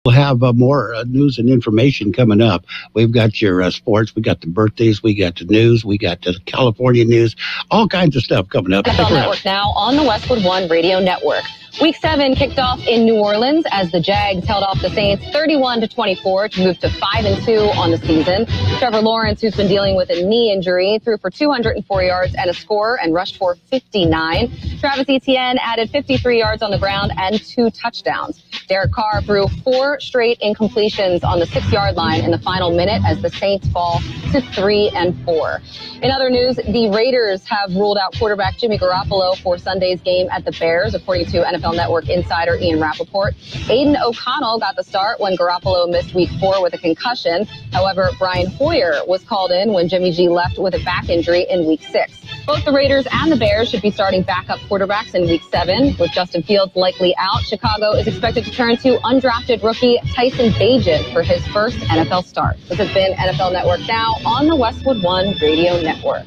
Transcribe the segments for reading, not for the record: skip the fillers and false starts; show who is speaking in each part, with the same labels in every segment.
Speaker 1: We'll have more news and information coming up. We've got your sports, we got the birthdays, we got the news, we got the California news, all kinds of stuff coming up.
Speaker 2: NFL Network now on the Westwood One Radio Network. Week 7 kicked off in New Orleans as the Jags held off the Saints 31-24 to move to 5-2 on the season. Trevor Lawrence, who's been dealing with a knee injury, threw for 204 yards and a score and rushed for 59. Travis Etienne added 53 yards on the ground and 2 touchdowns. Derek Carr threw 4 straight incompletions on the 6-yard line in the final minute as the Saints fall to 3-4. In other news, the Raiders have ruled out quarterback Jimmy Garoppolo for Sunday's game at the Bears, according to NFL Network insider Ian Rappaport. Aiden O'Connell got the start when Garoppolo missed week 4 with a concussion. However, Brian Hoyer was called in when Jimmy G left with a back injury in week 6. Both the Raiders and the Bears should be starting backup quarterbacks in week 7. With Justin Fields likely out, Chicago is expected to turn to undrafted rookie Tyson Bagent for his first NFL start. This has been NFL Network Now on the Westwood One Radio Network.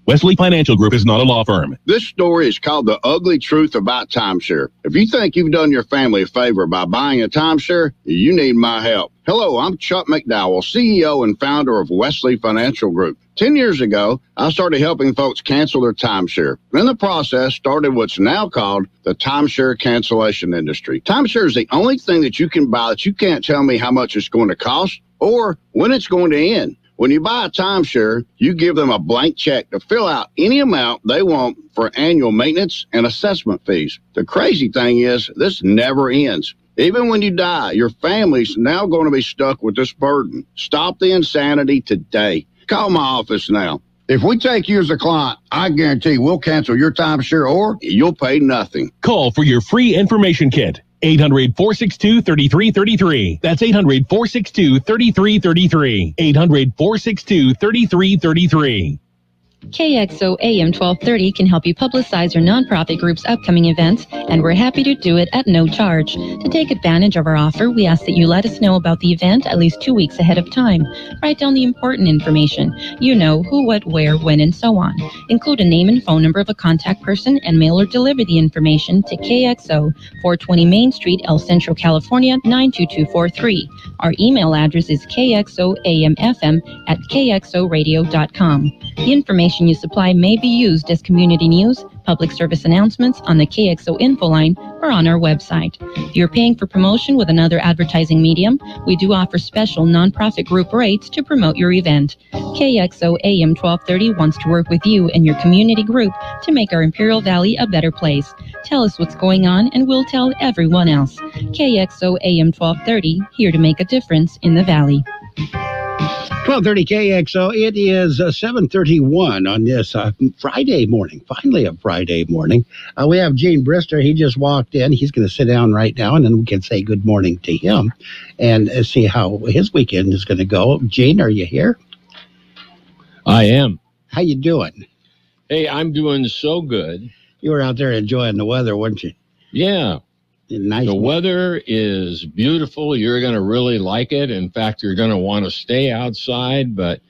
Speaker 3: Wesley Financial Group is not a law firm.
Speaker 4: This story is called The Ugly Truth About Timeshare. If you think you've done your family a favor by buying a timeshare, you need my help. Hello, I'm Chuck McDowell, CEO and founder of Wesley Financial Group. 10 years ago, I started helping folks cancel their timeshare. In the process, started what's now called the timeshare cancellation industry. Timeshare is the only thing that you can buy that you can't tell me how much it's going to cost or when it's going to end. When you buy a timeshare, you give them a blank check to fill out any amount they want for annual maintenance and assessment fees. The crazy thing is, this never ends. Even when you die, your family's now going to be stuck with this burden. Stop the insanity today. Call my office now. If we take you as a client, I guarantee we'll cancel your timeshare or you'll pay nothing.
Speaker 3: Call for your free information kit. 800-462-3333. That's 800-462-3333. 800-462-3333.
Speaker 5: KXO AM 1230 can help you publicize your nonprofit group's upcoming events, and we're happy to do it at no charge. To take advantage of our offer, we ask that you let us know about the event at least 2 weeks ahead of time. Write down the important information. You know, who, what, where, when, and so on. Include a name and phone number of a contact person and mail or deliver the information to KXO, 420 Main Street, El Centro, California, 92243. Our email address is kxoamfm@kxoradio.com. The information you supply may be used as community news, public service announcements on the KXO info line, or on our website. If you're paying for promotion with another advertising medium, we do offer special nonprofit group rates to promote your event. KXO AM 1230 wants to work with you and your community group to make our Imperial Valley a better place. Tell us what's going on and we'll tell everyone else. KXO AM 1230, here to make a difference in the Valley.
Speaker 1: 1230 KXO. It is 7:31 on this Friday morning. Finally, a Friday morning. We have Gene Brister. He just walked in. He's going to sit down right now, and then we can say good morning to him and see how his weekend is going to go. Gene, are you here?
Speaker 6: I am.
Speaker 1: How you doing?
Speaker 6: Hey, I'm doing so good.
Speaker 1: You were out there enjoying the weather, weren't you?
Speaker 6: Yeah.
Speaker 1: Nice.
Speaker 6: The weather is beautiful. You're going to really like it. In fact, you're going to want to stay outside. But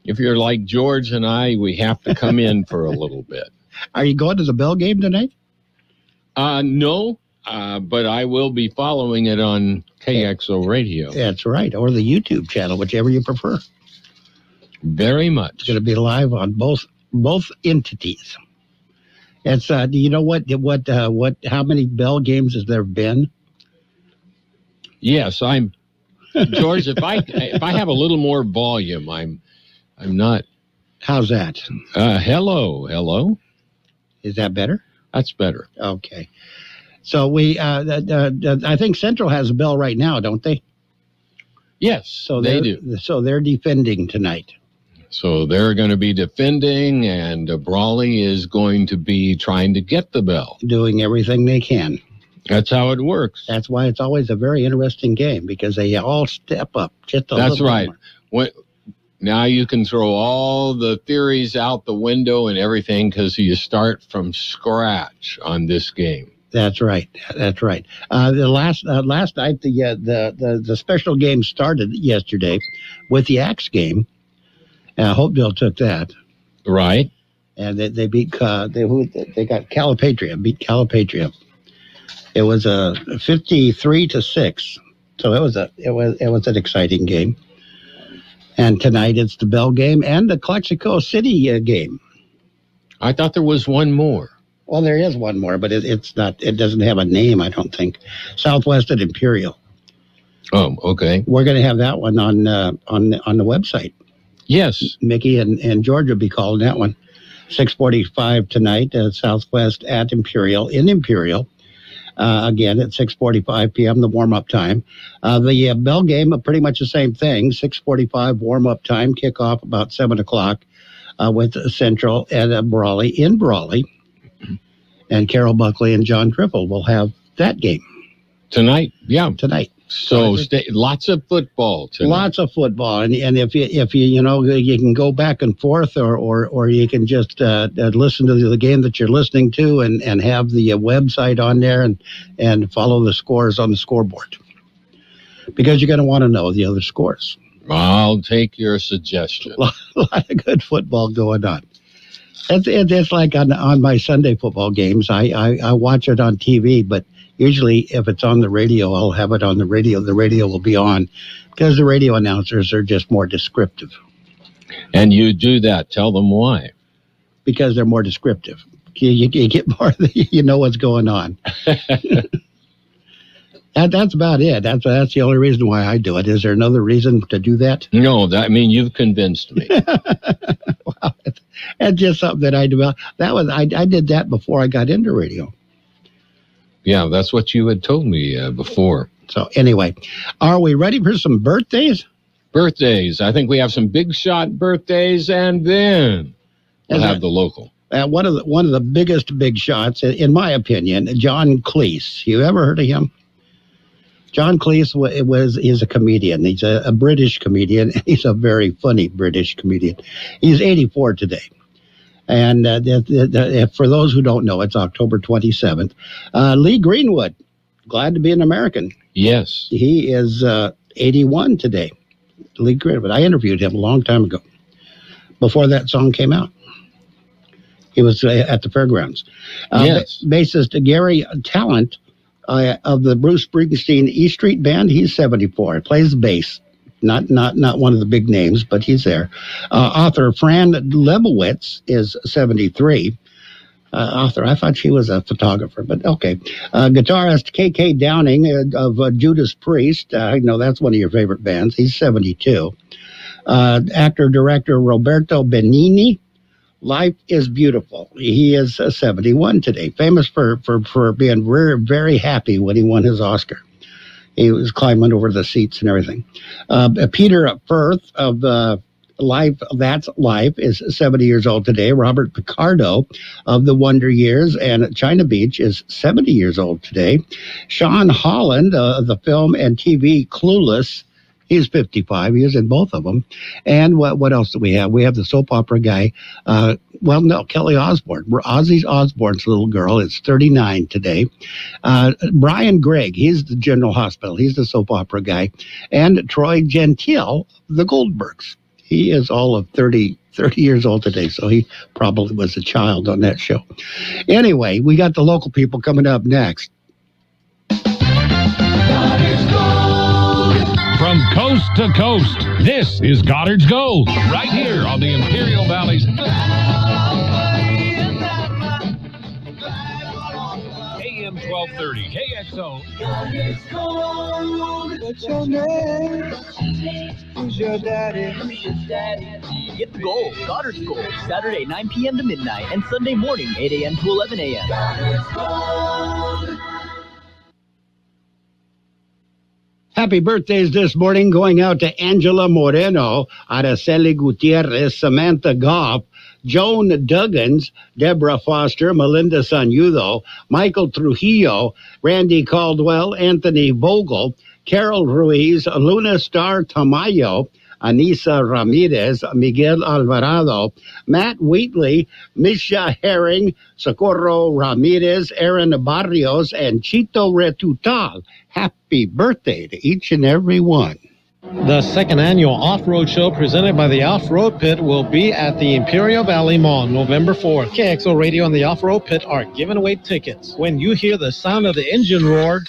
Speaker 6: if you're like George and I, we have to come in for a little bit.
Speaker 1: Are you going to the Bell game tonight?
Speaker 6: No, but I will be following it on KXO Radio.
Speaker 1: That's right, or the YouTube channel, whichever you prefer.
Speaker 6: Very much.
Speaker 1: It's going to be live on both entities. It's do you know how many Bell games has there been?
Speaker 6: Yes, I'm George. If I have a little more volume, I'm not.
Speaker 1: How's that?
Speaker 6: Hello.
Speaker 1: Is that better?
Speaker 6: That's better.
Speaker 1: Okay. So I think Central has a Bell right now, don't they?
Speaker 6: Yes,
Speaker 1: so
Speaker 6: they do.
Speaker 1: So they're defending tonight.
Speaker 6: So they're going to be defending, and Brawley is going to be trying to get the Bell.
Speaker 1: Doing everything they can.
Speaker 6: That's how it works.
Speaker 1: That's why it's always a very interesting game, because they all step up just a little bit.
Speaker 6: That's right. Now you can throw all the theories out the window and everything, because you start from scratch on this game.
Speaker 1: That's right. That's right. The last night, the special game started yesterday with the Axe game. Hopeville took that.
Speaker 6: Right.
Speaker 1: And they beat they got Calipatria, beat Calipatria. It was a 53-6. So it was an exciting game. And tonight it's the Bell game and the Kxo City game.
Speaker 6: I thought there was one more.
Speaker 1: Well, there is one more, but it's not. It doesn't have a name, I don't think. Southwest at Imperial.
Speaker 6: Oh, okay.
Speaker 1: We're going to have that one on the website.
Speaker 6: Yes.
Speaker 1: Mickey and George will be calling that one. 6:45 tonight, Southwest at Imperial, in Imperial. Again, at 6:45 p.m., the warm-up time. The Bell game, pretty much the same thing. 6:45 warm-up time, kickoff about 7 o'clock with Central and Brawley in Brawley. And Carroll, Buckley, and John Driffill will have that game.
Speaker 6: Tonight? Yeah.
Speaker 1: Tonight.
Speaker 6: So lots of football tonight.
Speaker 1: Lots of football, and if you you can go back and forth, or you can just listen to the game that you're listening to, and have the website on there and follow the scores on the scoreboard, because you're going to want to know the other scores.
Speaker 6: I'll take your suggestion.
Speaker 1: A lot of good football going on. It's like on my Sunday football games. I watch it on TV, but usually if it's on the radio, I'll have it on the radio. The radio will be on because the radio announcers are just more descriptive.
Speaker 6: And you do that. Tell them why.
Speaker 1: Because they're more descriptive. You get more, you know what's going on. That's about it. That's the only reason why I do it. Is there another reason to do that?
Speaker 6: No, you've convinced me.
Speaker 1: Wow, that's just something that I developed. I did that before I got into radio.
Speaker 6: Yeah, that's what you had told me before.
Speaker 1: So anyway, are we ready for some birthdays?
Speaker 6: Birthdays. I think we have some big shot birthdays, and then we'll have the local.
Speaker 1: One of the biggest big shots, in my opinion, John Cleese. You ever heard of him? John Cleese is a comedian. He's a British comedian. He's a very funny British comedian. He's 84 today. And for those who don't know, it's October 27th. Lee Greenwood, glad to be an American.
Speaker 6: Yes.
Speaker 1: He is 81 today. Lee Greenwood. I interviewed him a long time ago, before that song came out. He was at the fairgrounds.
Speaker 6: Yes.
Speaker 1: Bassist Gary Talent of the Bruce Springsteen E Street Band, he's 74. He plays bass. Not one of the big names, but he's there. Author Fran Lebowitz is 73. Author, I thought she was a photographer, but okay. Guitarist K.K. Downing of Judas Priest. I know that's one of your favorite bands. He's 72. Actor-director Roberto Benigni. Life is Beautiful. He is 71 today. Famous for being very, very happy when he won his Oscar. He was climbing over the seats and everything. Peter Firth of Life, That's Life, is 70 years old today. Robert Picardo of The Wonder Years and China Beach is 70 years old today. Sean Holland of the film and TV Clueless, he's 55. He was in both of them. And what else do we have? We have the soap opera guy. Kelly Osbourne. Ozzy Osbourne's little girl is 39 today. Brian Gregg, he's the General Hospital. He's the soap opera guy. And Troy Gentile, the Goldbergs. He is all of 30 years old today, so he probably was a child on that show. Anyway, we got the local people coming up next.
Speaker 3: From coast to coast, this is Goddard's Gold, right here on the Imperial Valley's AM 1230 KXO.
Speaker 7: Goddard's Gold. What's your name? Who's your daddy?
Speaker 8: Get the gold, Goddard's Gold, Saturday 9 p.m. to midnight, and Sunday morning 8 a.m. to 11 a.m.
Speaker 7: Goddard's Gold.
Speaker 1: Happy birthdays this morning going out to Angela Moreno, Araceli Gutierrez, Samantha Goff, Joan Duggins, Deborah Foster, Melinda Sanudo, Michael Trujillo, Randy Caldwell, Anthony Vogel, Carol Ruiz, Luna Star Tamayo, Anissa Ramirez, Miguel Alvarado, Matt Wheatley, Misha Herring, Socorro Ramirez, Aaron Barrios, and Chito Retutal. Happy birthday to each and every one.
Speaker 9: The second annual off-road show presented by the Off-Road Pit will be at the Imperial Valley Mall November 4th. KXO Radio and the Off-Road Pit are giving away tickets. When you hear the sound of the engine roar,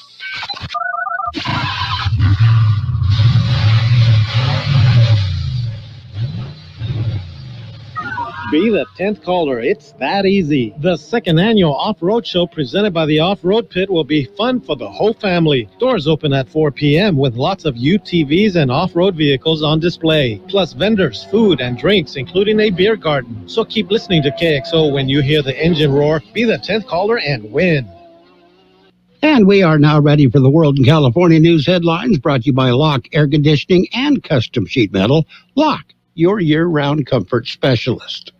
Speaker 9: be the 10th caller. It's that easy. The second annual off-road show presented by the Off-Road Pit will be fun for the whole family. Doors open at 4 p.m. with lots of UTVs and off-road vehicles on display, plus vendors, food, and drinks, including a beer garden. So keep listening to KXO when you hear the engine roar. Be the 10th caller and win.
Speaker 1: And we are now ready for the World in California news headlines, brought to you by Lock Air Conditioning and Custom Sheet Metal. Lock, your year-round comfort specialist.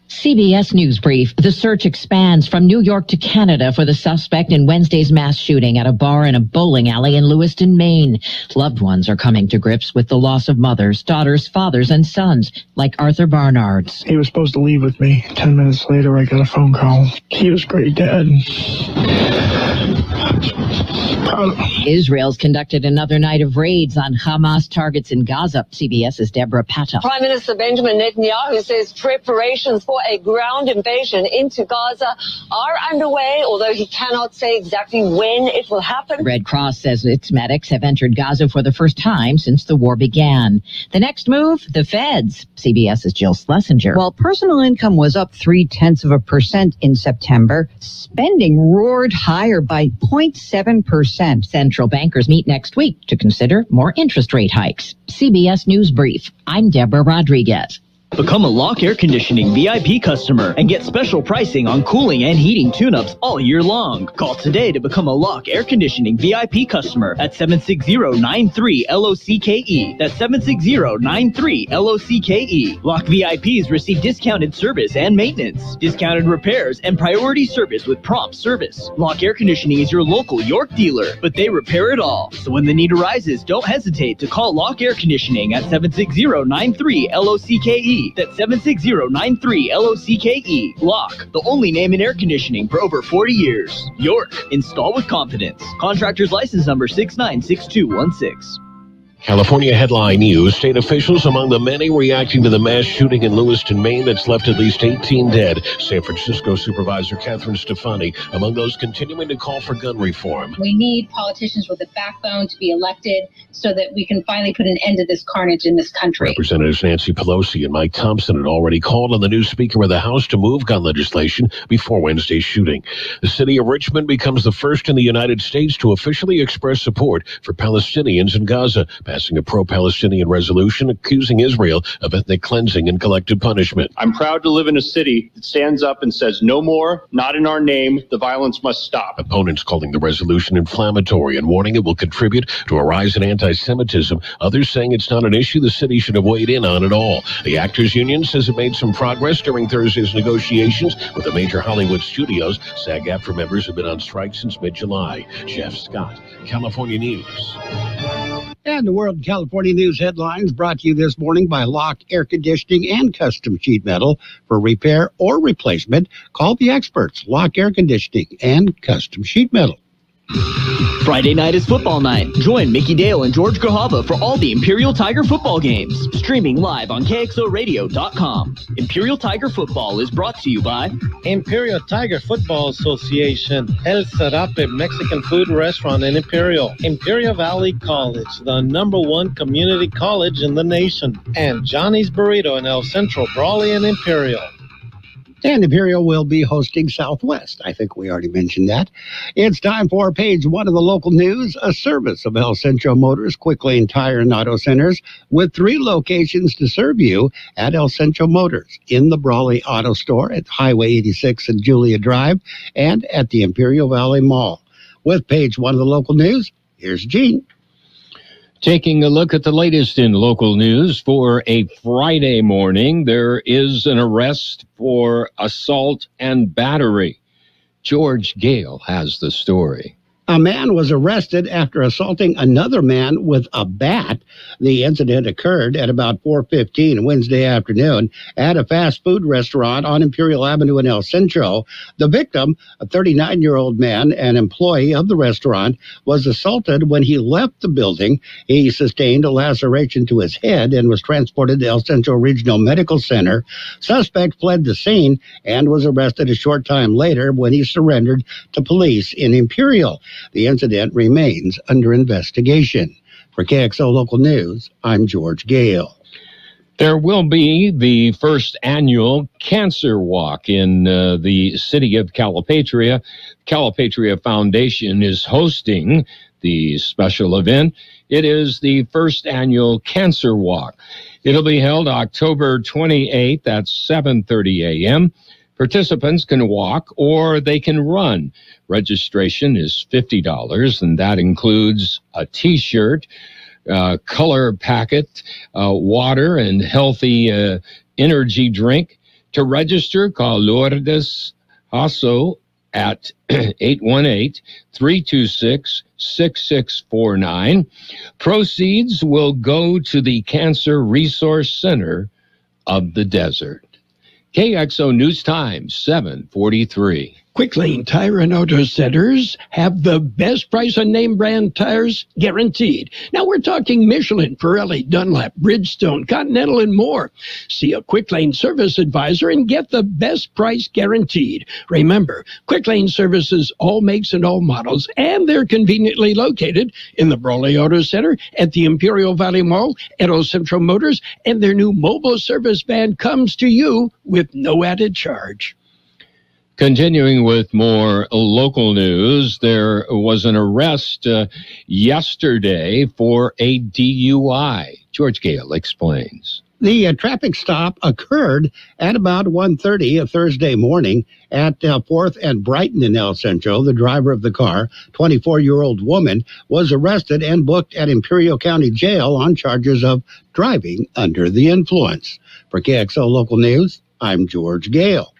Speaker 10: CBS News Brief. The search expands from New York to Canada for the suspect in Wednesday's mass shooting at a bar and a bowling alley in Lewiston, Maine. Loved ones are coming to grips with the loss of mothers, daughters, fathers, and sons, like Arthur Barnard's.
Speaker 11: He was supposed to leave with me. 10 minutes later, I got a phone call. He was great, Dad.
Speaker 10: Israel's conducted another night of raids on Hamas targets in Gaza. CBS's Deborah Patel.
Speaker 12: Prime Minister Benjamin Netanyahu says preparations for a ground invasion into Gaza are underway, although he cannot say exactly when it will happen.
Speaker 10: Red Cross says its medics have entered Gaza for the first time since the war began. The next move, the feds. CBS's Jill Schlesinger.
Speaker 13: While personal income was up 0.3% in September, spending roared higher by 0.7%.
Speaker 10: Central bankers meet next week to consider more interest rate hikes. CBS News Brief. I'm Deborah Rodriguez.
Speaker 8: Become a Lock Air Conditioning VIP customer and get special pricing on cooling and heating tune-ups all year long. Call today to become a Lock Air Conditioning VIP customer at 760-93-LOCKE. That's 760-93-LOCKE. Lock VIPs receive discounted service and maintenance, discounted repairs, and priority service with prompt service. Lock Air Conditioning is your local York dealer, but they repair it all. So when the need arises, don't hesitate to call Lock Air Conditioning at 760-93-LOCKE. That's 760-93-LOCKE. Lock, the only name in air conditioning for over 40 years. York, install with confidence. Contractor's license number 696216.
Speaker 14: California headline news. State officials among the many reacting to the mass shooting in Lewiston, Maine that's left at least 18 dead. San Francisco Supervisor Catherine Stefani among those continuing to call for gun reform.
Speaker 15: We need politicians with a backbone to be elected so that we can finally put an end to this carnage in this country.
Speaker 14: Representatives Nancy Pelosi and Mike Thompson had already called on the new Speaker of the House to move gun legislation before Wednesday's shooting. The city of Richmond becomes the first in the United States to officially express support for Palestinians in Gaza, passing a pro-Palestinian resolution accusing Israel of ethnic cleansing and collective punishment.
Speaker 16: I'm proud to live in a city that stands up and says, no more, not in our name, the violence must stop.
Speaker 14: Opponents calling the resolution inflammatory and warning it will contribute to a rise in anti-Semitism. Others saying it's not an issue the city should have weighed in on at all. The Actors Union says it made some progress during Thursday's negotiations with the major Hollywood studios. SAG-AFTRA members have been on strike since mid-July. Jeff Scott, California News.
Speaker 1: And the World California News headlines brought to you this morning by Lock Air Conditioning and Custom Sheet Metal. For repair or replacement, call the experts, Lock Air Conditioning and Custom Sheet Metal.
Speaker 8: Friday night is football night. Join Mickey Dale and George Grahava for all the Imperial Tiger football games. Streaming live on KXORadio.com. Imperial Tiger football is brought to you by
Speaker 9: Imperial Tiger Football Association, El Serape Mexican Food Restaurant in Imperial Valley College, the #1 community college in the nation, and Johnny's Burrito in El Centro, Brawley and Imperial.
Speaker 1: And Imperial will be hosting Southwest. I think we already mentioned that. It's time for page 1 of the local news, a service of El Centro Motors, Quick Lane Tire and Auto Centers, with 3 locations to serve you at El Centro Motors, in the Brawley Auto Store at Highway 86 and Julia Drive, and at the Imperial Valley Mall. With page 1 of the local news, here's Gene.
Speaker 6: Taking a look at the latest in local news for a Friday morning, there is an arrest for assault and battery. George Gale has the story.
Speaker 1: A man was arrested after assaulting another man with a bat. The incident occurred at about 4:15 Wednesday afternoon at a fast food restaurant on Imperial Avenue in El Centro. The victim, a 39-year-old man, an employee of the restaurant, was assaulted when he left the building. He sustained a laceration to his head and was transported to El Centro Regional Medical Center. Suspect fled the scene and was arrested a short time later when he surrendered to police in Imperial. The incident remains under investigation. For KXO Local News, I'm George Gale.
Speaker 6: There will be the first annual Cancer Walk in the city of Calipatria. Calipatria Foundation is hosting the special event. It is the first annual Cancer Walk. It'll be held October 28th at 7:30 a.m. Participants can walk or they can run. Registration is $50, and that includes a T-shirt, color packet, water, and healthy energy drink. To register, call Lourdes Hasso at 818-326-6649. Proceeds will go to the Cancer Resource Center of the Desert. KXO News Time, 7:43.
Speaker 17: Quick Lane Tire and Auto Centers have the best price on name brand tires guaranteed. Now we're talking Michelin, Pirelli, Dunlop, Bridgestone, Continental, and more. See a Quick Lane service advisor and get the best price guaranteed. Remember, Quick Lane services all makes and all models, and they're conveniently located in the Brawley Auto Center, at the Imperial Valley Mall, at El Centro Motors, and their new mobile service van comes to you with no added charge.
Speaker 6: Continuing with more local news, there was an arrest yesterday for a DUI. George Gale explains.
Speaker 1: The traffic stop occurred at about 1:30 Thursday morning at 4th and Brighton in El Centro. The driver of the car, 24-year-old woman, was arrested and booked at Imperial County Jail on charges of driving under the influence. For KXO Local News, I'm George Gale.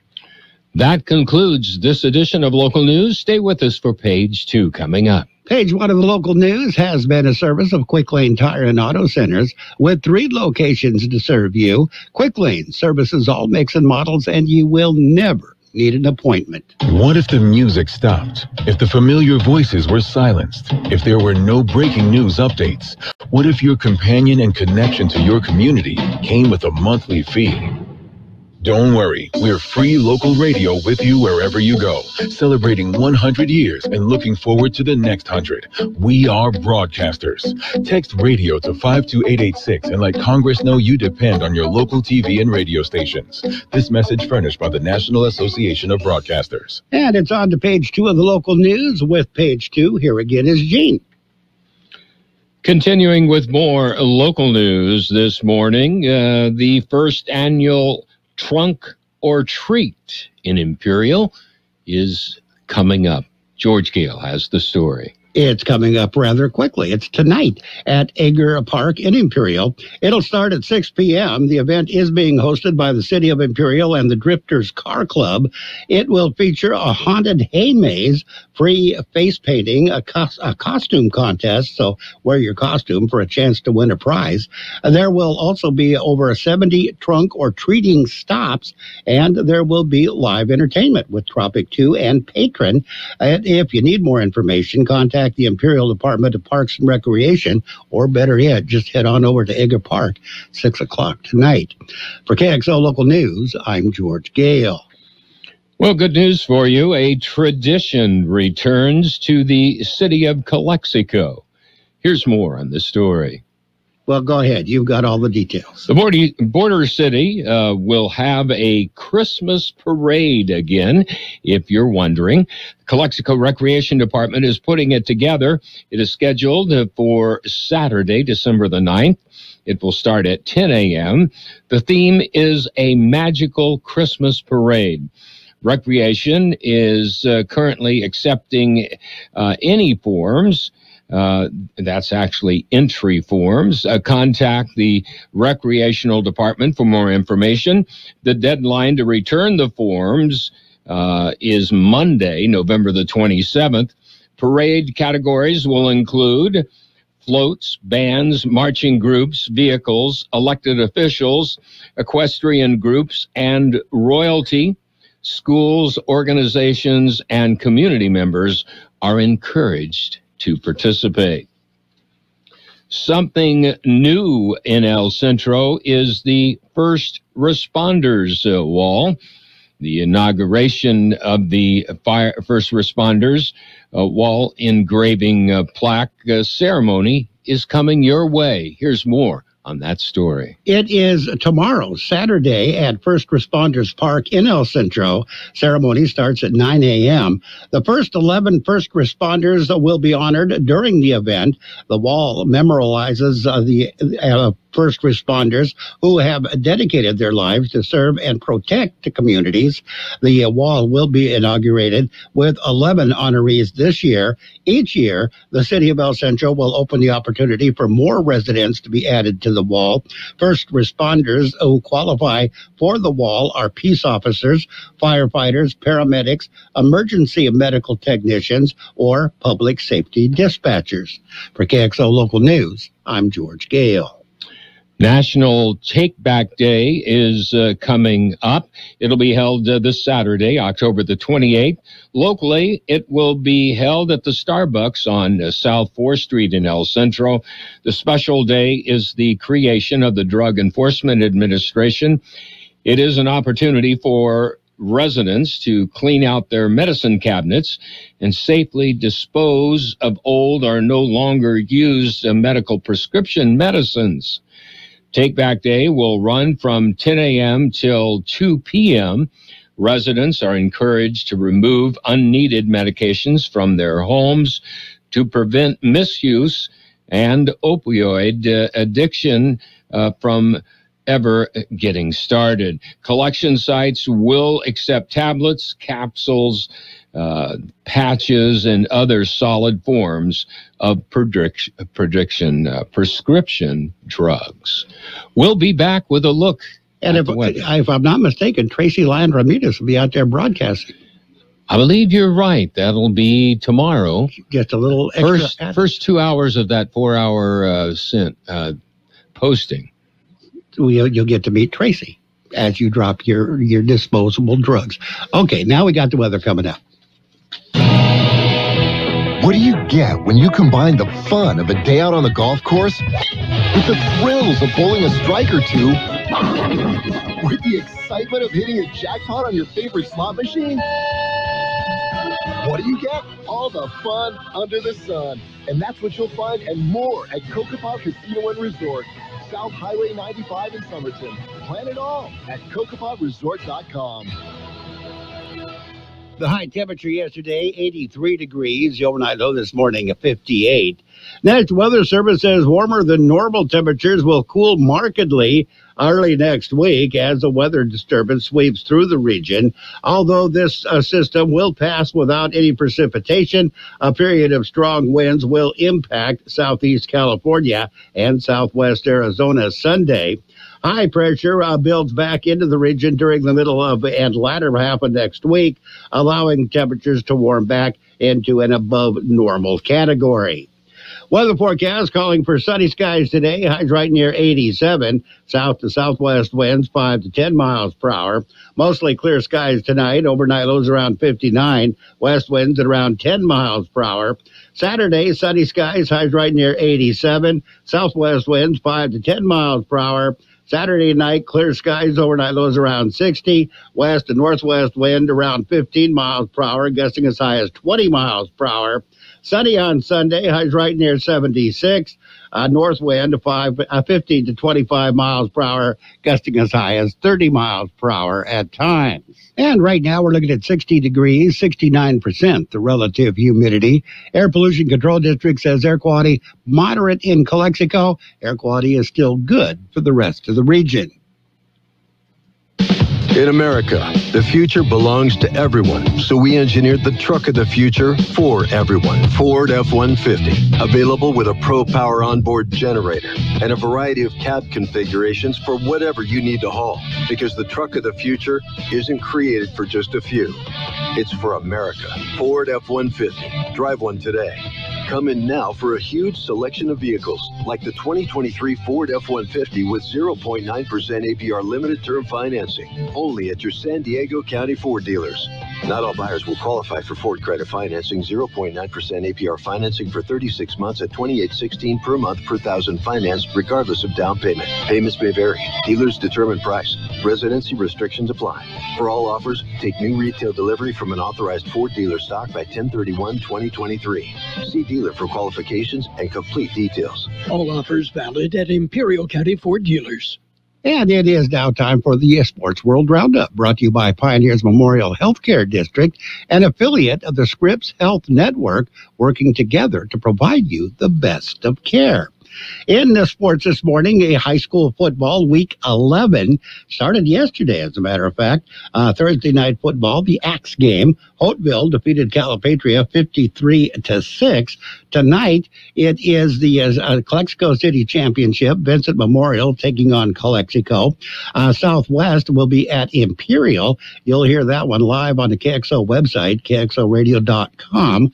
Speaker 6: That concludes this edition of Local News. Stay with us for Page 2 coming up.
Speaker 1: Page 1 of the local news has been a service of Quick Lane Tire and Auto Centers with 3 locations to serve you. Quick Lane services all makes and models, and you will never need an appointment.
Speaker 18: What if the music stopped? If the familiar voices were silenced? If there were no breaking news updates? What if your companion and connection to your community came with a monthly fee? Don't worry, we're free local radio with you wherever you go, celebrating 100 years and looking forward to the next 100. We are broadcasters. Text radio to 52886 and let Congress know you depend on your local TV and radio stations. This message furnished by the National Association of Broadcasters.
Speaker 1: And it's on to Page 2 of the local news. With Page 2, here again is Gene.
Speaker 6: Continuing with more local news this morning, the first annual Trunk or Treat in Imperial is coming up. George Gale has the story.
Speaker 1: It's coming up rather quickly. It's tonight at Ager Park in Imperial. It'll start at 6 p.m. The event is being hosted by the City of Imperial and the Drifters Car Club. It will feature a haunted hay maze, free face painting, a costume contest, so wear your costume for a chance to win a prize. There will also be over 70 trunk or treating stops, and there will be live entertainment with Tropic 2 and Patron. And if you need more information, contact the Imperial Department of Parks and Recreation, or better yet, just head on over to Ager Park, 6 o'clock tonight. For KXO Local News, I'm George Gale.
Speaker 6: Well, good news for you. A tradition returns to the city of Kxo. Here's more on the story.
Speaker 1: Well, go ahead. You've got all the details.
Speaker 6: The border city will have a Christmas parade again, if you're wondering. Kxo Recreation Department is putting it together. It is scheduled for Saturday, December the 9th. It will start at 10 a.m. The theme is a magical Christmas parade. Recreation is currently accepting any forms. That's actually entry forms. Contact the recreational department for more information. The deadline to return the forms is Monday, November the 27th. Parade categories will include floats, bands, marching groups, vehicles, elected officials, equestrian groups, and royalty. Schools, organizations, and community members are encouraged to participate. Something new in El Centro is the First Responders Wall. The inauguration of the First Responders Wall engraving plaque ceremony is coming your way. Here's more on that story.
Speaker 1: It is tomorrow, Saturday, at First Responders Park in El Centro. Ceremony starts at 9 a.m. The first 11 first responders will be honored during the event. The wall memorializes the first responders who have dedicated their lives to serve and protect the communities. The wall will be inaugurated with 11 honorees this year. Each year, the city of El Centro will open the opportunity for more residents to be added to the wall. First responders who qualify for the wall are peace officers, firefighters, paramedics, emergency medical technicians, or public safety dispatchers. For KXO Local News, I'm George Gale.
Speaker 6: National Take Back Day is coming up. It'll be held this Saturday, October the 28th. Locally, it will be held at the Starbucks on South 4th Street in El Centro. The special day is the creation of the Drug Enforcement Administration. It is an opportunity for residents to clean out their medicine cabinets and safely dispose of old or no longer used medical prescription medicines. Take Back Day will run from 10 a.m. till 2 p.m. Residents are encouraged to remove unneeded medications from their homes to prevent misuse and opioid addiction from ever getting started. Collection sites will accept tablets, capsules, patches, and other solid forms of prescription drugs. We'll be back with a look.
Speaker 1: And if I'm not mistaken, Tracy Lyon Ramirez will be out there broadcasting.
Speaker 6: I believe you're right. That'll be tomorrow.
Speaker 1: Just a little extra.
Speaker 6: First 2 hours of that 4-hour posting.
Speaker 1: You'll get to meet Tracy as you drop your disposable drugs. Okay, now we got the weather coming up.
Speaker 19: What do you get when you combine the fun of a day out on the golf course with the thrills of bowling a strike or two with the excitement of hitting a jackpot on your favorite slot machine? What do you get? All the fun under the sun. And that's what you'll find and more at Kokopah Casino and Resort, South Highway 95 in Somerton. Plan it all at CokopahResort.com.
Speaker 1: The high temperature yesterday, 83 degrees. The overnight low this morning at 58. Next, Weather Service says warmer than normal temperatures will cool markedly early next week as the weather disturbance sweeps through the region. Although this system will pass without any precipitation, a period of strong winds will impact southeast California and southwest Arizona Sunday. High pressure builds back into the region during the middle of and latter half of next week, allowing temperatures to warm back into an above normal category. Weather forecast calling for sunny skies today. Highs right near 87. South to southwest winds 5 to 10 miles per hour. Mostly clear skies tonight. Overnight lows around 59. West winds at around 10 miles per hour. Saturday, sunny skies. Highs right near 87. Southwest winds 5 to 10 miles per hour. Saturday night, clear skies, overnight lows around 60. West and northwest wind around 15 miles per hour, gusting as high as 20 miles per hour. Sunny on Sunday, highs right near 76. North wind 15 to 25 miles per hour, gusting as high as 30 miles per hour at times. And right now we're looking at 60 degrees, 69% the relative humidity. Air Pollution Control District says air quality moderate in Calexico. Air quality is still good for the rest of the region.
Speaker 20: In America, the future belongs to everyone, so we engineered the truck of the future for everyone. Ford F-150, available with a Pro Power onboard generator and a variety of cab configurations for whatever you need to haul. Because the truck of the future isn't created for just a few. It's for America. Ford F-150. Drive one today. Come in now for a huge selection of vehicles, like the 2023 Ford F-150 with 0.9% APR limited term financing, only at your San Diego County Ford dealers. Not all buyers will qualify for Ford credit financing. 0.9% APR financing for 36 months at $28.16 per month per thousand financed, regardless of down payment. Payments may vary. Dealers determine price. Residency restrictions apply. For all offers, take new retail delivery from an authorized Ford dealer stock by 10/31/2023. See dealer for qualifications and complete details.
Speaker 17: All offers valid at Imperial County Ford dealers.
Speaker 1: And it is now time for the Sports World Roundup, brought to you by Pioneers Memorial Healthcare District, an affiliate of the Scripps Health Network, working together to provide you the best of care. In the sports this morning, a high school football week 11 started yesterday, as a matter of fact. Thursday night football, the Axe game. Hopeville defeated Calipatria 53-6. Tonight, it is the Kxo City Championship. Vincent Memorial taking on Kxo. Southwest will be at Imperial. You'll hear that one live on the KXO website, kxoradio.com.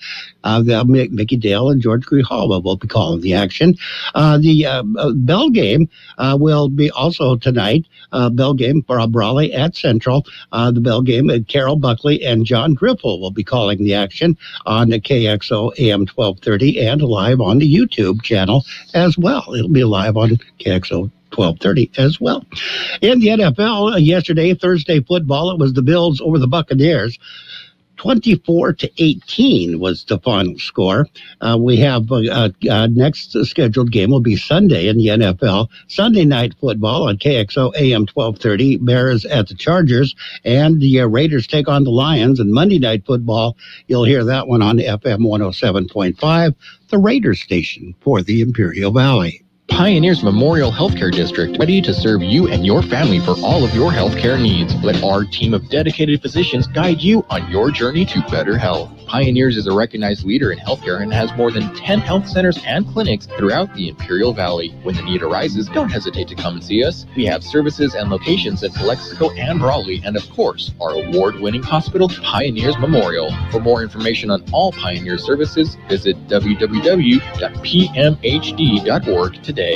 Speaker 1: Mickey Dale and George Grijalva will be calling the action. The Bell game will be also tonight. Bell game for Brawley at Central. The Bell game at Carroll, Buckley, and John Driffill will be calling the action on the KXO AM 1230 and live on the YouTube channel as well. It'll be live on KXO 1230 as well. In the NFL, yesterday, Thursday football, it was the Bills over the Buccaneers. 24-18 was the final score. We have next scheduled game will be Sunday in the NFL. Sunday night football on KXO AM 1230. Bears at the Chargers, and the Raiders take on the Lions. And Monday night football, you'll hear that one on FM 107.5, the Raiders station for the Imperial Valley.
Speaker 21: Pioneers Memorial Healthcare District, ready to serve you and your family for all of your healthcare needs. Let our team of dedicated physicians guide you on your journey to better health. Pioneers is a recognized leader in healthcare and has more than 10 health centers and clinics throughout the Imperial Valley. When the need arises, don't hesitate to come and see us. We have services and locations at Kxo and Raleigh, and of course, our award-winning hospital, Pioneers Memorial. For more information on all Pioneer services, visit www.pmhd.org today.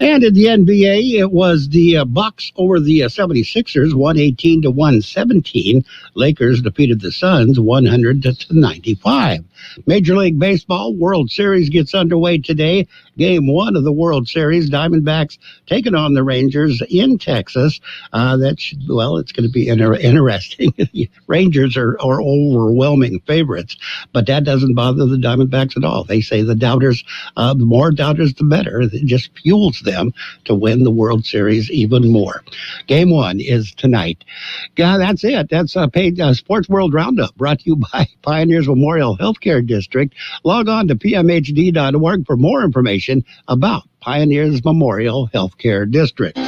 Speaker 1: And in the NBA, it was the Bucks over the 76ers, 118-117. Lakers defeated the Suns 100-95. Major League Baseball World Series gets underway today. Game 1 of the World Series, Diamondbacks taking on the Rangers in Texas. It's going to be interesting. The Rangers are overwhelming favorites, but that doesn't bother the Diamondbacks at all. They say the doubters, the more doubters, the better. It just fuels them to win the World Series even more. Game 1 is tonight. That's it. That's a paid Sports World Roundup brought to you by Pioneers Memorial Healthcare District. Log on to pmhd.org for more information about Pioneers Memorial Healthcare District.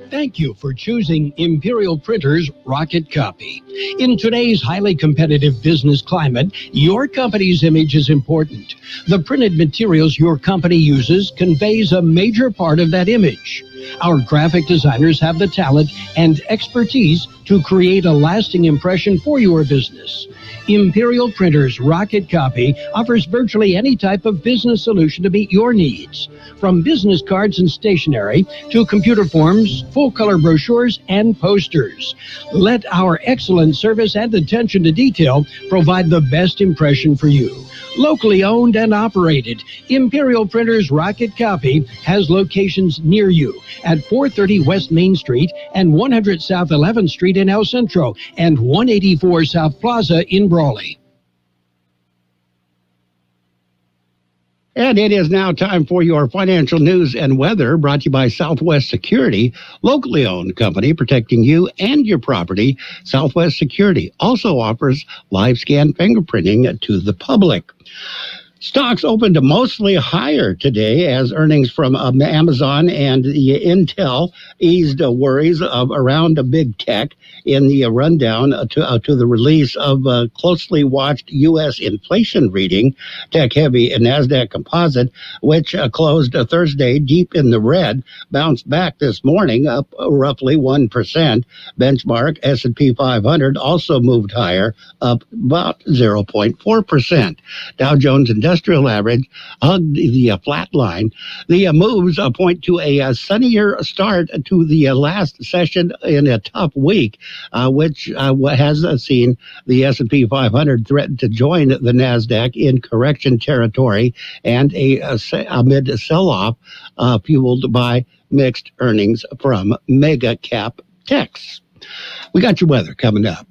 Speaker 17: Thank you for choosing Imperial Printers Rocket Copy. In today's highly competitive business climate, your company's image is important. The printed materials your company uses conveys a major part of that image. Our graphic designers have the talent and expertise to create a lasting impression for your business. Imperial Printers Rocket Copy offers virtually any type of business solution to meet your needs, from business cards and stationery to computer forms, full-color brochures, and posters. Let our excellent service and attention to detail provide the best impression for you. Locally owned and operated, Imperial Printers Rocket Copy has locations near you at 430 West Main Street and 100 South 11th Street in El Centro and 184 South Plaza in Brawley.
Speaker 1: And it is now time for your financial news and weather, brought to you by Southwest Security, locally owned company protecting you and your property. Southwest Security also offers live scan fingerprinting to the public. Stocks opened mostly higher today as earnings from Amazon and the Intel eased worries around big tech in the rundown to the release of closely watched U.S. inflation reading. Tech-heavy NASDAQ Composite, which closed Thursday deep in the red, bounced back this morning up roughly 1%. Benchmark S&P 500 also moved higher, up about 0.4%. Dow Jones Industrial Average hugged the flat line. The moves point to a sunnier start to the last session in a tough week, which has seen the S&P 500 threaten to join the NASDAQ in correction territory and amid sell-off fueled by mixed earnings from mega cap techs. We got your weather coming up.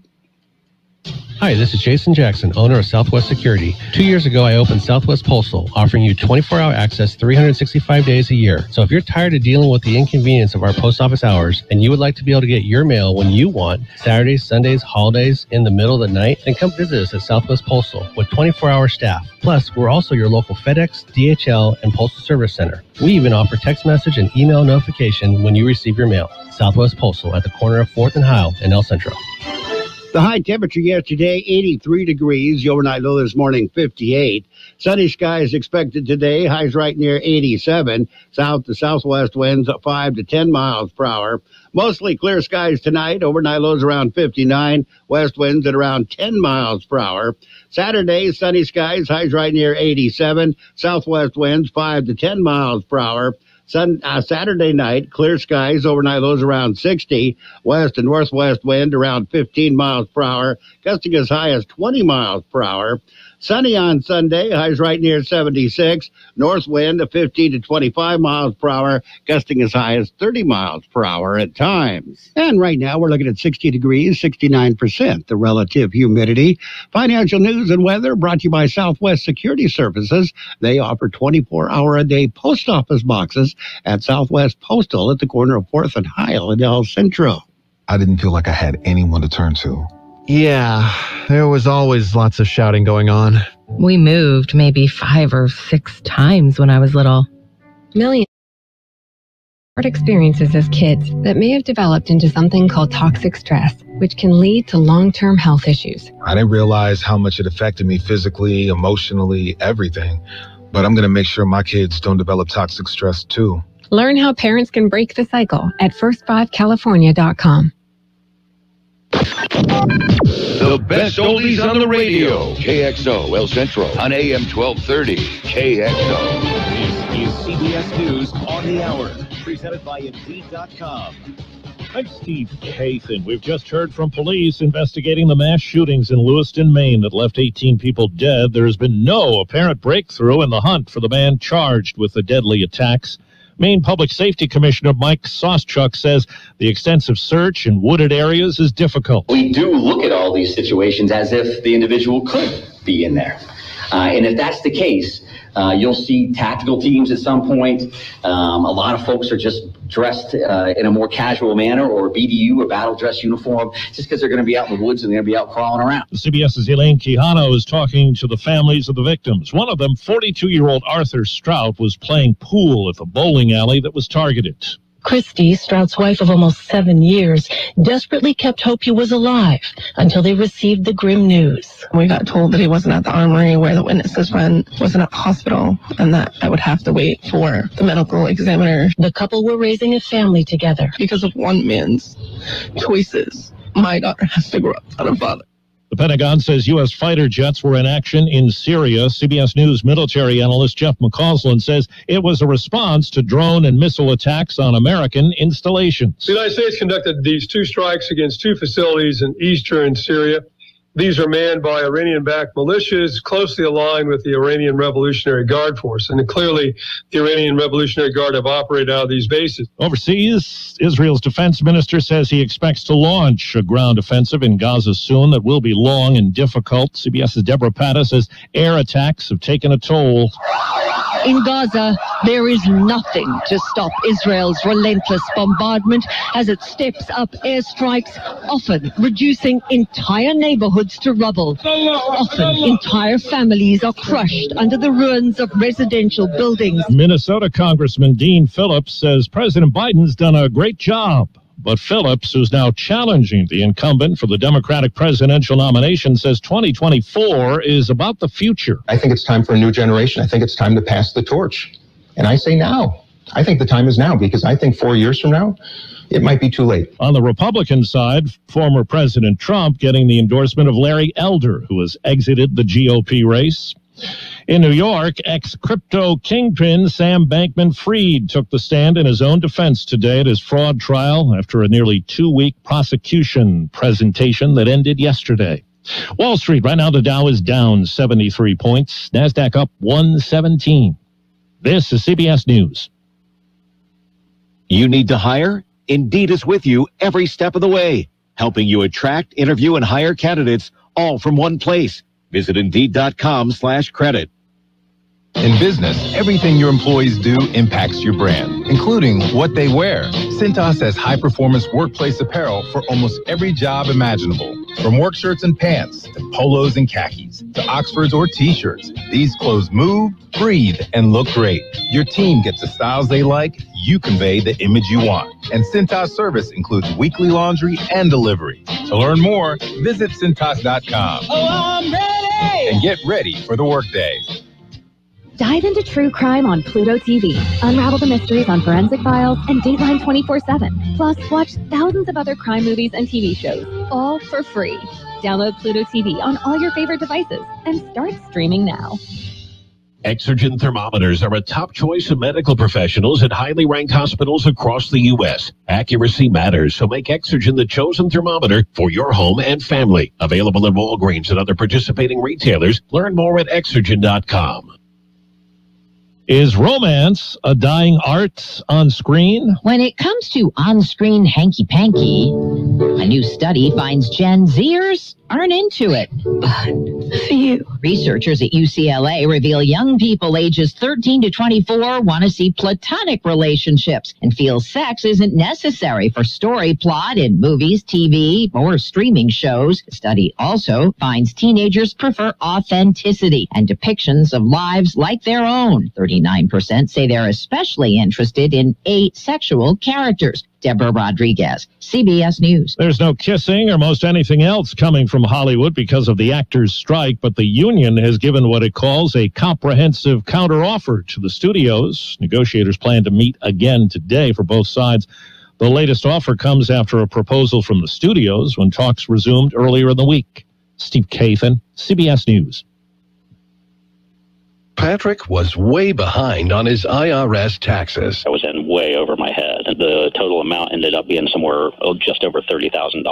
Speaker 2: Hi, this is Jason Jackson, owner of Southwest Security. 2 years ago, I opened Southwest Postal, offering you 24-hour access 365 days a year. So if you're tired of dealing with the inconvenience of our post office hours and you would like to be able to get your mail when you want, Saturdays, Sundays, holidays, in the middle of the night, then come visit us at Southwest Postal with 24-hour staff. Plus, we're also your local FedEx, DHL, and Postal Service Center. We even offer text message and email notification when you receive your mail. Southwest Postal at the corner of 4th and Heil in El Centro.
Speaker 1: The high temperature yesterday, 83 degrees. The overnight low this morning, 58. Sunny skies expected today. Highs right near 87. South to southwest winds 5 to 10 miles per hour. Mostly clear skies tonight. Overnight lows around 59. West winds at around 10 miles per hour. Saturday, sunny skies. Highs right near 87. Southwest winds 5 to 10 miles per hour. Saturday night, clear skies, overnight lows around 60, west and northwest wind around 15 miles per hour, gusting as high as 20 miles per hour. Sunny on Sunday, highs right near 76, north wind of 15 to 25 miles per hour, gusting as high as 30 miles per hour at times. And right now we're looking at 60 degrees, 69% the relative humidity. Financial news and weather brought to you by Southwest Security Services. They offer 24-hour-a-day post office boxes at Southwest Postal at the corner of 4th and Heil in El Centro.
Speaker 22: I didn't feel like I had anyone to turn to.
Speaker 23: Yeah, there was always lots of shouting going on.
Speaker 24: We moved maybe 5 or 6 times when I was little.
Speaker 25: Millions of experiences as kids that may have developed into something called toxic stress, which can lead to long-term health issues.
Speaker 22: I didn't realize how much it affected me physically, emotionally, everything. But I'm going to make sure my kids don't develop toxic stress too.
Speaker 25: Learn how parents can break the cycle at first5california.com.
Speaker 26: The best oldies on the radio. KXO El Centro on AM 1230. KXO.
Speaker 27: This is CBS News on the Hour, presented by Indeed.com. I'm Steve Kathan. We've just heard from police investigating the mass shootings in Lewiston, Maine that left 18 people dead. There has been no apparent breakthrough in the hunt for the man charged with the deadly attacks. Maine Public Safety Commissioner Mike Soschuk says the extensive search in wooded areas is difficult.
Speaker 28: We do look at all these situations as if the individual could be in there. And if that's the case, you'll see tactical teams at some point. A lot of folks are just dressed in a more casual manner, or BDU or battle dress uniform, just because they're going to be out in the woods and they're going to be out crawling around.
Speaker 27: CBS's Elaine Quijano is talking to the families of the victims. One of them, 42-year-old Arthur Strout, was playing pool at the bowling alley that was targeted.
Speaker 29: Christy, Strout's wife of almost 7 years, desperately kept hope he was alive until they received the grim news.
Speaker 30: We got told that he wasn't at the armory where the witnesses went, wasn't at the hospital, and that I would have to wait for the medical examiner.
Speaker 29: The couple were raising a family together.
Speaker 30: Because of one man's choices, my daughter has to grow up without a father.
Speaker 27: The Pentagon says U.S. fighter jets were in action in Syria. CBS News military analyst Jeff McCausland says it was a response to drone and missile attacks on American installations.
Speaker 31: The United States conducted these 2 strikes against 2 facilities in eastern Syria. These are manned by Iranian-backed militias closely aligned with the Iranian Revolutionary Guard Force. And clearly, the Iranian Revolutionary Guard have operated out of these bases.
Speaker 27: Overseas, Israel's defense minister says he expects to launch a ground offensive in Gaza soon that will be long and difficult. CBS's Deborah Patta says air attacks have taken a toll.
Speaker 3: In Gaza, there is nothing to stop Israel's relentless bombardment as it steps up airstrikes, often reducing entire neighborhoods to rubble. Often, entire families are crushed under the ruins of residential buildings.
Speaker 27: Minnesota Congressman Dean Phillips says President Biden's done a great job. But Phillips, who's now challenging the incumbent for the Democratic presidential nomination, says 2024 is about the future.
Speaker 4: I think it's time for a new generation. I think it's time to pass the torch. And I say now. I think the time is now, because I think 4 years from now, it might be too late.
Speaker 27: On the Republican side, former President Trump getting the endorsement of Larry Elder, who has exited the GOP race. In New York, ex-crypto kingpin Sam Bankman-Fried took the stand in his own defense today at his fraud trial after a nearly 2-week prosecution presentation that ended yesterday. Wall Street, right now the Dow is down 73 points, NASDAQ up 117. This is CBS News.
Speaker 5: You need to hire? Indeed is with you every step of the way, helping you attract, interview, and hire candidates all from one place. Visit Indeed.com/credit.
Speaker 7: In business, everything your employees do impacts your brand, including what they wear. Cintas has high-performance workplace apparel for almost every job imaginable. From work shirts and pants, to polos and khakis, to Oxfords or T-shirts, these clothes move, breathe, and look great. Your team gets the styles they like, you convey the image you want. And Cintas service includes weekly laundry and delivery. To learn more, visit Cintas.com.
Speaker 10: Oh, I'm ready!
Speaker 7: And get ready for the workday.
Speaker 11: Dive into true crime on Pluto TV. Unravel the mysteries on Forensic Files and Dateline 24/7. Plus, watch thousands of other crime movies and TV shows, all for free. Download Pluto TV on all your favorite devices and start streaming now.
Speaker 12: Exergen thermometers are a top choice of medical professionals at highly ranked hospitals across the U.S. Accuracy matters, so make Exergen the chosen thermometer for your home and family. Available in Walgreens and other participating retailers. Learn more at Exergen.com.
Speaker 27: Is romance a dying art on screen?
Speaker 13: When it comes to on-screen hanky-panky, a new study finds Gen Zers aren't into it. But few. Researchers at UCLA reveal young people ages 13 to 24 want to see platonic relationships and feel sex isn't necessary for story plot in movies, TV, or streaming shows. The study also finds teenagers prefer authenticity and depictions of lives like their own. 39% say they're especially interested in asexual characters. Deborah Rodriguez, CBS News.
Speaker 27: There's no kissing or most anything else coming from Hollywood because of the actors' strike, but the union has given what it calls a comprehensive counteroffer to the studios. Negotiators plan to meet again today for both sides. The latest offer comes after a proposal from the studios when talks resumed earlier in the week. Steve Kathan, CBS News.
Speaker 14: Patrick was way behind on his IRS taxes.
Speaker 15: I was in way over my head. The total amount ended up being somewhere just over $30,000.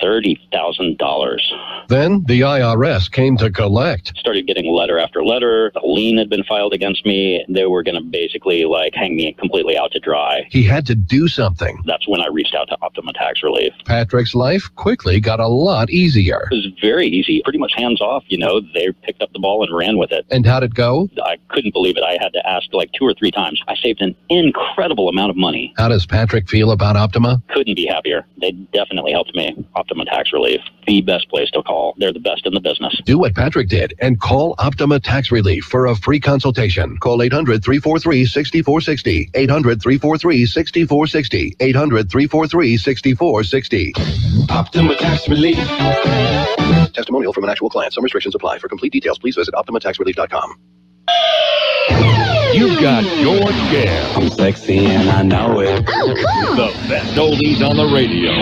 Speaker 15: $30,000.
Speaker 14: Then the IRS came to collect.
Speaker 15: Started getting letter after letter. A lien had been filed against me. They were going to basically hang me completely out to dry.
Speaker 14: He had to do something.
Speaker 15: That's when I reached out to Optima Tax Relief.
Speaker 14: Patrick's life quickly got a lot easier.
Speaker 15: It was very easy, pretty much hands off. They picked up the ball and ran with it.
Speaker 14: And how'd it go?
Speaker 15: I couldn't believe it. I had to ask 2 or 3 times. I saved an incredible amount of money.
Speaker 14: How does Patrick feel about Optima?
Speaker 15: Couldn't be happier. They definitely helped me. Optima Tax Relief, the best place to call. They're the best in the business.
Speaker 14: Do what Patrick did and call Optima Tax Relief for a free consultation. Call 800-343-6460. 800-343-6460. 800-343-6460. Optima Tax Relief.
Speaker 16: Testimonial from an actual client. Some restrictions apply. For complete details, please visit OptimaTaxRelief.com.
Speaker 26: You've got your Gale.
Speaker 32: I'm sexy and I know it.
Speaker 26: The best oldies on the radio.